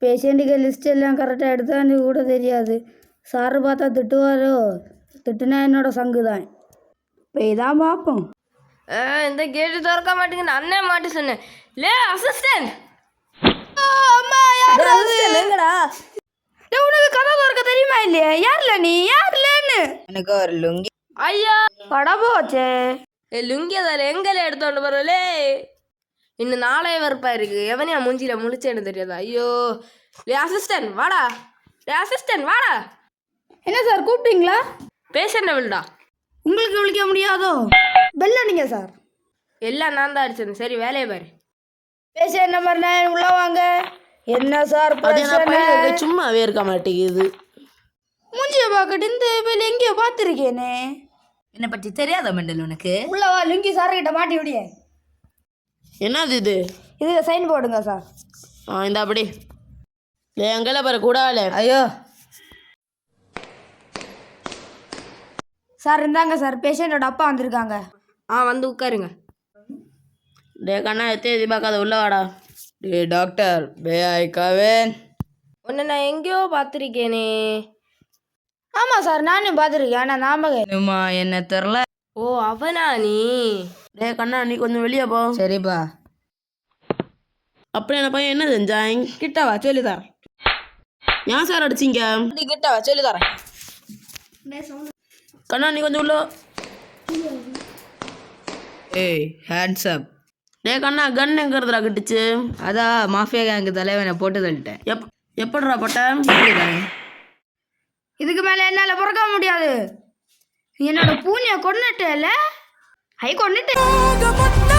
பேஷண்ட்டுக்கு லிஸ்ட் எல்லாம் கரெக்டாக எடுத்தான்னு கூட தெரியாது. சாரு பார்த்தா திட்டுவாரோ, திட்டுனா என்னோட சங்கு தான். இப்போ இதான் பார்ப்போம். இந்த கேட்டு திறக்க மாட்டேங்குது, அண்ணே மாட்டு சொன்னேன். லே அசிஸ்டன்ட், எங்கடா உனக்கு கதை திறக்க தெரியுமா இல்லையா? யார்ல நீ யார்லன்னு எனக்கு ஒரு லுங்கி. ஐயா பட போச்சே. லுங்கி அதில் எங்கேல எடுத்தோண்டு வரலே. இன்னும் நாளே வரப்பா இருக்கு. எவனையா மூஞ்சியில முழிச்சேன்னு தெரியாதா? ஐயோ லே அசிஸ்டன்ட் வாடா, லே அசிஸ்டன்ட் வாடா. என்ன சார் கூப்பிட்டீங்களா? பேஷண்ட்டை விழுடா. உங்களுக்கு விழிக்க முடியாதோ? பெல் அடிங்க சார். எல்லாம் நான் தான் அடிச்சேன். சரி வேலையை பாரு. பேஷண்ட் நம்பர் 9 உள்ள வாங்க. என்ன சார் சும்மாவே இருக்க மாட்டேங்குது. மூஞ்சிய பார்க்கட்டு இந்த வேலை எங்கேயோ பார்த்துருக்கேனே. என்னை பற்றி தெரியாத மெண்டல் உனக்கு? உள்ள வா, லுங்கி சார்கிட்ட மாட்டி விடிய. என்னது இது? இதுல சைன் போடுங்க சார். இந்த அப்படி எங்களை பாரு கூடால. ஐயோ சார் இருந்தாங்க சார், பேஷண்டோட அப்பா வந்திருக்காங்க. வந்து உட்காருங்க. டே கண்ணா எத்தே பார்க்காத உள்ள வாடா. டே டாக்டர் பே ஐ கவேன். உன்னை நான் எங்கேயோ பார்த்துருக்கேனே. ஆமாம் சார் நானும் பார்த்துருக்கேன், ஆனால் ஞாபகம் என்ன தெரில. ஓ அவனா நீ? டே கண்ணா நீ கொஞ்சம் வெளியே போ. சரிப்பா. அப்படி என்ன பையன் என்ன செஞ்சாங்க? கிட்டவா சொல்லி தரேன். ஏன் சார் அடிச்சிங்க? கிட்டவா சொல்லி தரேன். கண்ணா நீ கொஞ்சம் உள்ள. ஏய் ஹேண்ட்ஸ் அப். டே கண்ணா கன் எங்கிறதுடா கிட்டுச்சு? அதான் மாஃபியா கேங்கு தலைவனை போட்டு தள்ளிட்டேன். எப்படிடா போட்டேன்? இதுக்கு மேலே என்னால் பிறக்க முடியாது. என்னோட பூனையை கொண்டுட்டேல, ஐ கொண்டுட்டேன்.